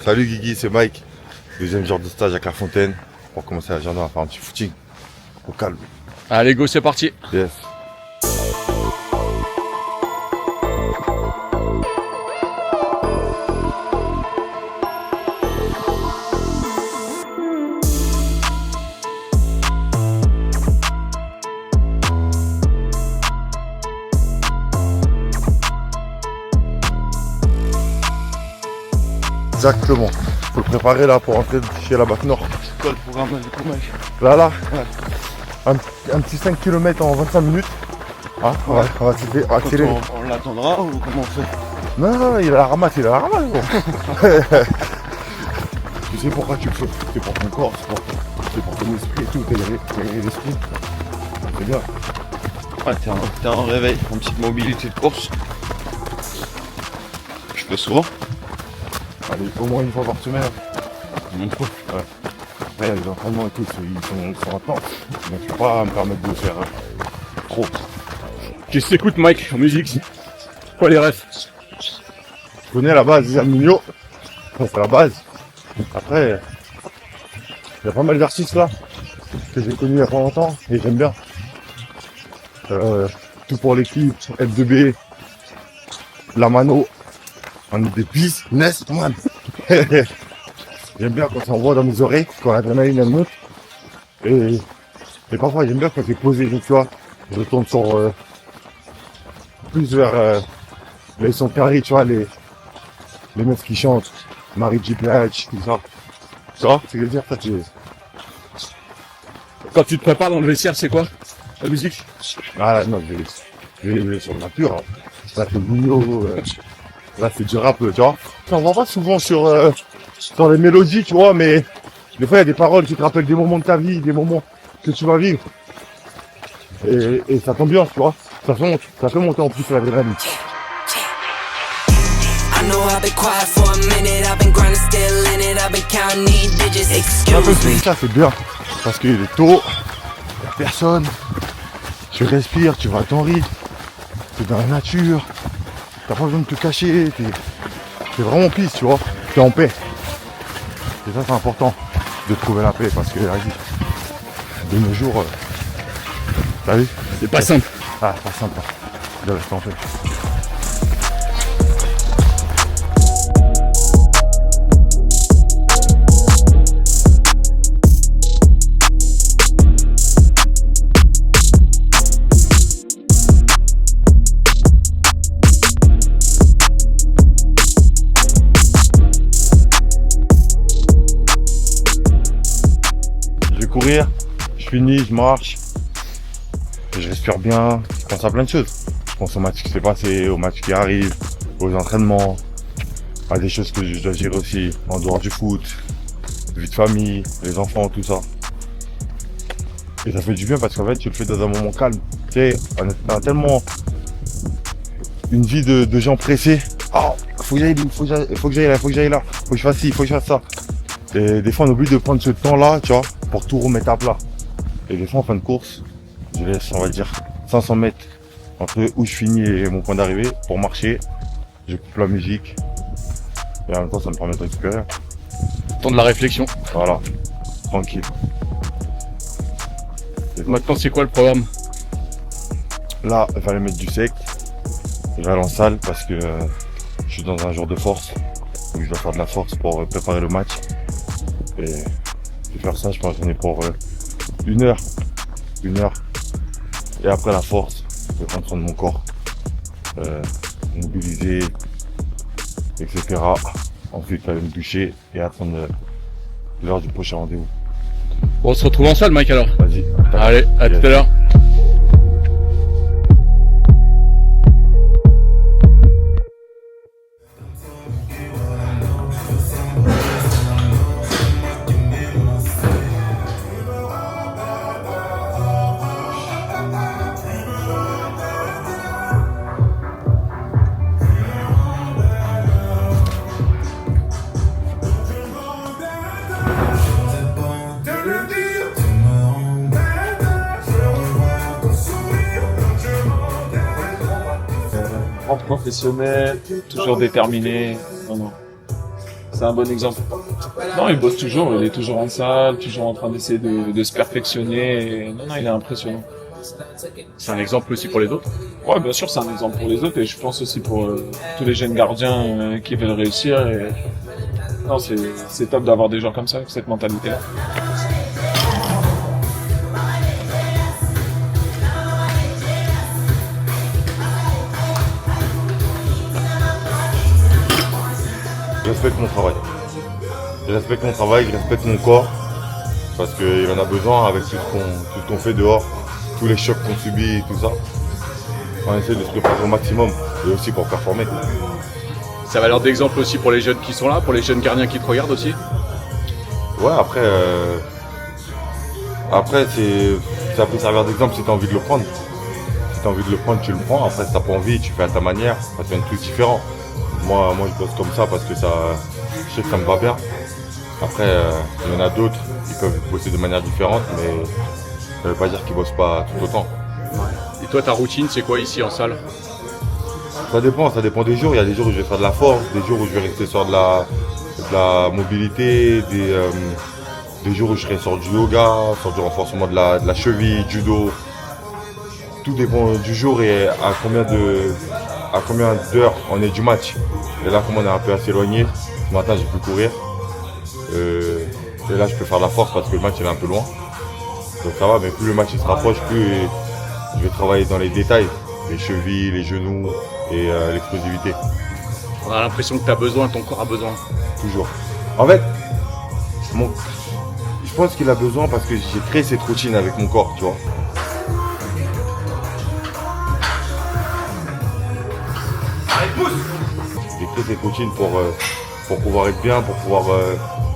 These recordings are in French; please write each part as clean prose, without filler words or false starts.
Salut Guigui, c'est Mike. Deuxième jour de stage à Clairefontaine. Pour commencer la journée, on va faire un petit footing. Au calme. Allez go, c'est parti. Yes. Exactement. Faut le préparer là pour rentrer chez la BAC Nord. C'est quoi le programme du coup, mec? Là, un petit 5 km en 25 minutes. Hein, on va accélérer. On l'attendra ou comment on fait? Non, il a la ramasse, gros. Tu sais pourquoi tu le fais? C'est pour ton corps, c'est pour ton esprit et tout, t'as l'esprit. C'est bien. Ouais, t'es en réveil, en petite mobilité de course. Je fais souvent. Allez, au moins une fois par semaine. Ouais. Après, les entraînements et tout, ils sont intenses. Donc je peux pas me permettre de faire trop. Qu'est-ce que t'écoutes, Mike, en musique? Quoi les refs? Je connais la base des Amnio. C'est la base. Après, il y a pas mal d'artistes là que j'ai connus il y a pas longtemps et j'aime bien. Tout pour l'équipe, F2B, La Mano. On est des businessmen. J'aime bien quand ça envoie dans mes oreilles, quand l'adrénaline elle monte. Et parfois j'aime bien quand c'est posé, tu vois. Je retourne sur plus vers les sons carrés, tu vois, les meufs qui chantent, Marie J. Pledge, tout ça. Tu vois, c'est que dire, ça tu. Quand tu te prépares dans le vestiaire, c'est quoi la musique? Ah non, je vais sur la pure. Hein. Là c'est Nino, là c'est du rap, tu vois. On voit pas souvent sur les mélodies, tu vois, mais des fois il y a des paroles qui te rappellent des moments de ta vie, des moments que tu vas vivre. Et ça t'ambiance, tu vois. Ça fait monter en plus l'adrénaline. Un peu c'est ça, c'est bien. Parce qu'il est tôt, il n'y a personne. Tu respires, tu vas à ton rythme. T'es dans la nature. T'as pas besoin de te cacher. T'es vraiment pisse, tu vois. T'es en paix. Et ça, c'est important de trouver la paix parce que la vie, de nos jours, t'as vu? C'est pas simple. Ah, pas simple. De rester en paix. Courir, je finis, je marche, je respire bien, je pense à plein de choses. Je pense au match qui s'est passé, au match qui arrive, aux entraînements, à des choses que je dois gérer aussi en dehors du foot, vie de famille, les enfants, tout ça. Et ça fait du bien parce qu'en fait tu le fais dans un moment calme. Tu sais, on a tellement une vie de gens pressés. Oh, faut que j'aille là, faut que je fasse ci, faut que je fasse ça. Et des fois on oublie de prendre ce temps-là, tu vois, pour tout remettre à plat. Et des fois en fin de course, je laisse, on va dire, 500 mètres entre où je finis et mon point d'arrivée pour marcher. Je coupe la musique. Et en même temps ça me permet de récupérer. Temps de la réflexion. Voilà, tranquille. Maintenant c'est quoi le programme? Là, il fallait mettre du sec. Je vais aller en salle parce que je suis dans un jour de force. Donc je dois faire de la force pour préparer le match. Et faire ça, je pense qu'on est pour 1 heure. 1 heure. Et après la force, je vais prendre soin de mon corps. Mobiliser, etc. Ensuite, aller me doucher et attendre l'heure du prochain rendez-vous. Bon, on se retrouve en salle, Mike, alors. Vas-y. Allez, à tout à l'heure. Professionnel, toujours déterminé. Non. c'est un bon exemple. Non, il bosse toujours, il est toujours en salle, toujours en train d'essayer de se perfectionner. Et... Non, il est impressionnant. C'est un exemple aussi pour les autres. Ouais, bien sûr, c'est un exemple pour les autres et je pense aussi pour tous les jeunes gardiens qui veulent réussir. Et... Non, c'est top d'avoir des gens comme ça, avec cette mentalité-là. Je respecte mon travail. Je respecte mon travail, je respecte mon corps. Parce qu'il en a besoin avec tout ce qu'on fait dehors, tous les chocs qu'on subit et tout ça. On essaie de se préparer au maximum et aussi pour performer. Ça va l'air d'exemple aussi pour les jeunes qui sont là, pour les jeunes gardiens qui te regardent aussi. Ouais, après ça peut servir d'exemple si tu as envie de le prendre. Si tu as envie de le prendre, tu le prends. Après, si tu n'as pas envie, tu fais à ta manière. Ça fait un truc différent. Moi, je bosse comme ça parce que je sais que ça me va bien. Après, il y en a d'autres qui peuvent bosser de manière différente, mais ça veut pas dire qu'ils bossent pas tout autant. Et toi, ta routine, c'est quoi ici en salle? Ça dépend des jours. Il y a des jours où je vais faire de la force, des jours où je vais rester sur de la mobilité, des jours où je serai sur du yoga, sur du renforcement de la cheville, du dos. Tout dépend du jour et à combien d'heures on est du match. Et là, comme on est un peu assez éloigné, ce matin j'ai pu courir. Et là, je peux faire de la force parce que le match il est un peu loin. Donc ça va, mais plus le match il se rapproche, plus je vais travailler dans les détails. Les chevilles, les genoux et l'explosivité. On a l'impression que tu as besoin, ton corps a besoin. Toujours. En fait, je pense qu'il a besoin parce que j'ai créé cette routine avec mon corps, tu vois. J'ai créé cette routine pour pouvoir être bien, pour pouvoir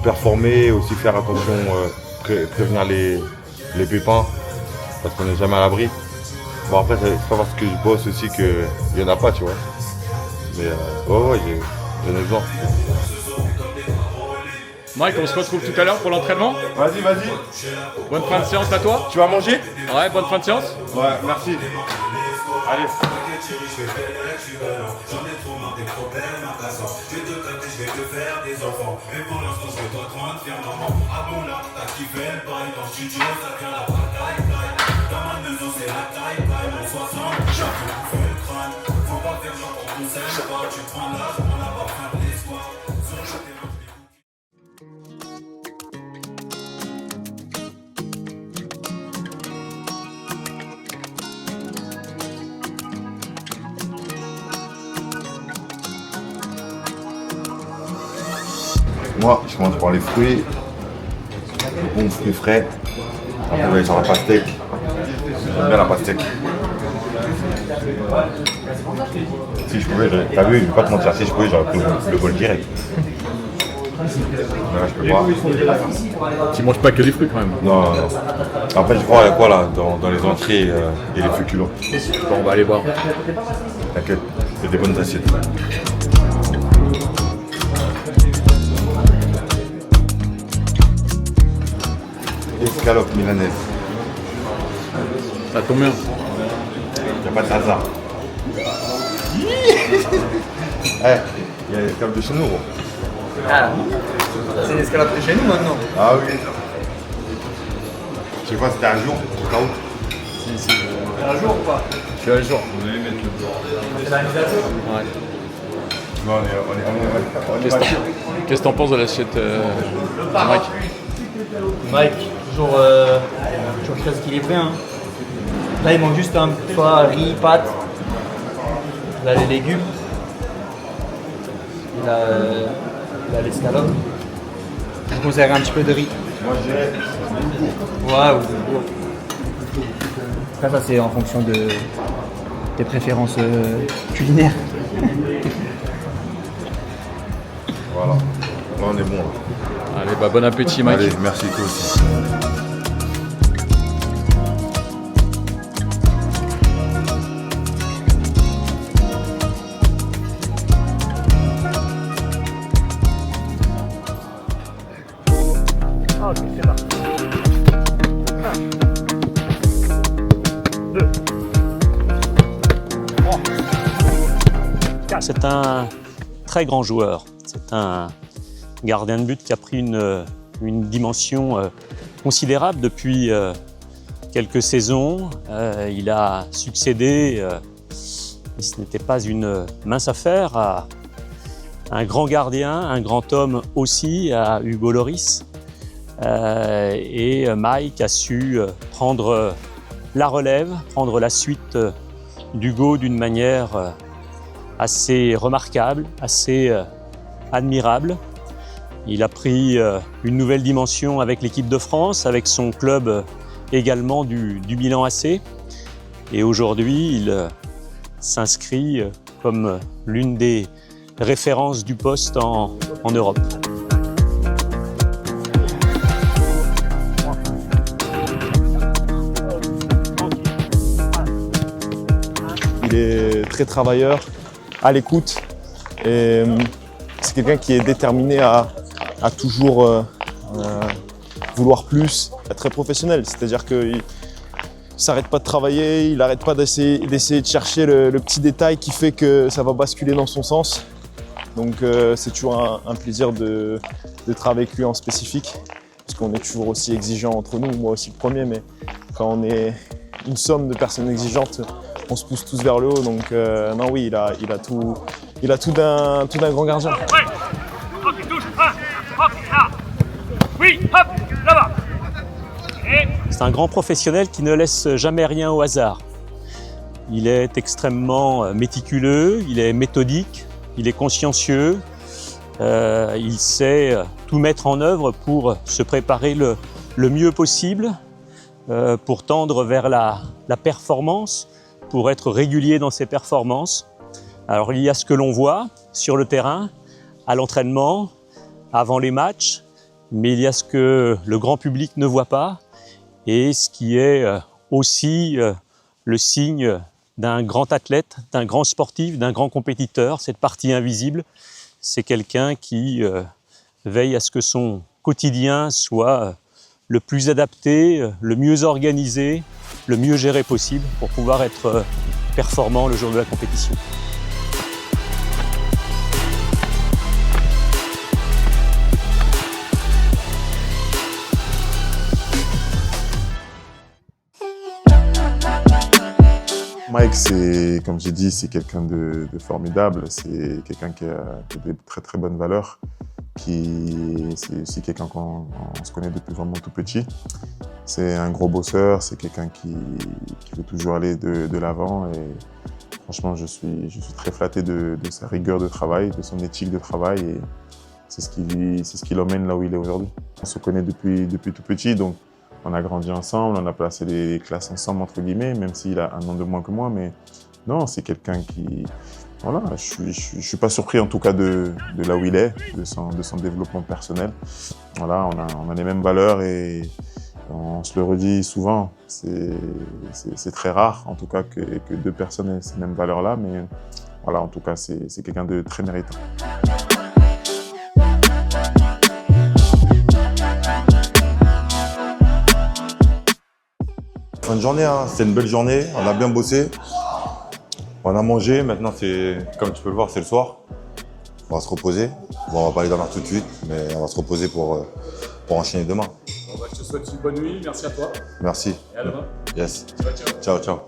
performer, aussi faire attention, prévenir les pépins, parce qu'on n'est jamais à l'abri. Bon après, c'est pas parce que je bosse aussi qu'il n'y en a pas, tu vois. Mais ouais, j'ai un exemple. Mike, on se retrouve tout à l'heure pour l'entraînement. Vas-y. Bonne fin de séance à toi. Tu vas manger? Ouais, bonne fin de séance. Ouais, merci. Allez. J'en ai trop marre des problèmes à présent. Je vais te tâter, je vais te faire des enfants. Mais pour l'instant, je vais t'entendre faire maman. Ah bon là, t'as kiffé le bail dans le studio, ça vient la bataille. Dans ma maison, c'est la taille. Mon 60, j'ai tout fait le crâne. Faut pas faire genre on s'aime pas. Tu prends l'âge, on n'a pas faim de l'espoir. Sur le terrain, Moi, je commence par les fruits, les bons fruits frais. Après, on va aller sur la pastèque. J'aime bien la pastèque. Si je pouvais, t'as vu, je vais pas te mentir, si je pouvais, j'aurais pris le bol direct. Mais là, je peux pas. Tu manges pas que des fruits quand même. Non. Après, je crois quoi là, dans les entrées et les féculents. Bon, on va aller voir. T'inquiète, c'est des bonnes assiettes. Escalope milanaise. Ça tombe bien. Y'a pas de hasard. Il y a l'escalope de chez nous, gros. Ah, c'est l'escalope de chez nous maintenant. Ah oui. Je sais pas, c'était un jour, au cas où. Un jour ou pas? Je suis à jour. C'est la mise à jour. Ouais. Non, on est mature. Qu'est-ce que t'en penses de l'assiette Mike? Mike, toujours très équilibré. Hein. Là, il manque juste un fois riz, pâtes. Là, les légumes. Il a l'escalope. Je conseillerais un petit peu de riz. Moi, je dirais. Ouais, ou de bourre. Après, ça, c'est en fonction de tes préférences culinaires. Voilà. Là, on est bon. Là. Allez, bah bon appétit Mike. Allez, merci toi aussi. C'est un très grand joueur. C'est un gardien de but qui a pris une dimension considérable depuis quelques saisons. Il a succédé, et ce n'était pas une mince affaire, à un grand gardien, un grand homme aussi, à Hugo Lloris. Et Mike a su prendre la relève, prendre la suite d'Hugo d'une manière assez remarquable, assez admirable. Il a pris une nouvelle dimension avec l'équipe de France, avec son club également du Milan AC. Et aujourd'hui, il s'inscrit comme l'une des références du poste en Europe. Il est très travailleur, à l'écoute, et c'est quelqu'un qui est déterminé à toujours vouloir plus, être très professionnel. C'est-à-dire qu'il ne s'arrête pas de travailler, il n'arrête pas d'essayer de chercher le petit détail qui fait que ça va basculer dans son sens. Donc c'est toujours un plaisir de travailler avec lui en spécifique, parce qu'on est toujours aussi exigeant entre nous, moi aussi le premier, mais quand on est une somme de personnes exigeantes, on se pousse tous vers le haut. Donc non, oui, il a tout d'un grand gardien. C'est un grand professionnel qui ne laisse jamais rien au hasard. Il est extrêmement méticuleux, il est méthodique, il est consciencieux, il sait tout mettre en œuvre pour se préparer le mieux possible, pour tendre vers la performance, pour être régulier dans ses performances. Alors il y a ce que l'on voit sur le terrain, à l'entraînement, avant les matchs, mais il y a ce que le grand public ne voit pas et ce qui est aussi le signe d'un grand athlète, d'un grand sportif, d'un grand compétiteur. Cette partie invisible, c'est quelqu'un qui veille à ce que son quotidien soit le plus adapté, le mieux organisé, le mieux géré possible pour pouvoir être performant le jour de la compétition. Mike, c'est, comme j'ai dit, c'est quelqu'un de formidable. C'est quelqu'un qui a des très très bonnes valeurs. C'est aussi quelqu'un qu'on se connaît depuis vraiment tout petit. C'est un gros bosseur, c'est quelqu'un qui veut toujours aller de l'avant. Et franchement, je suis très flatté de sa rigueur de travail, de son éthique de travail. Et c'est ce qui l'emmène là où il est aujourd'hui. On se connaît depuis tout petit, donc on a grandi ensemble, on a passé les classes ensemble, entre guillemets, même s'il a un an de moins que moi. Mais non, c'est quelqu'un qui... Voilà, je suis pas surpris en tout cas de là où il est, de son développement personnel. Voilà, on a les mêmes valeurs et on se le redit souvent. C'est très rare en tout cas que deux personnes aient ces mêmes valeurs-là, mais voilà, en tout cas, c'est quelqu'un de très méritant. Bonne journée, hein. C'était une belle journée, on a bien bossé, on a mangé, maintenant c'est, comme tu peux le voir, c'est le soir. On va se reposer, bon, on va pas aller dormir tout de suite, mais on va se reposer pour enchaîner demain. Bon, je te souhaite une bonne nuit, merci à toi. Merci. Et à demain. Yes. Ciao. Ciao.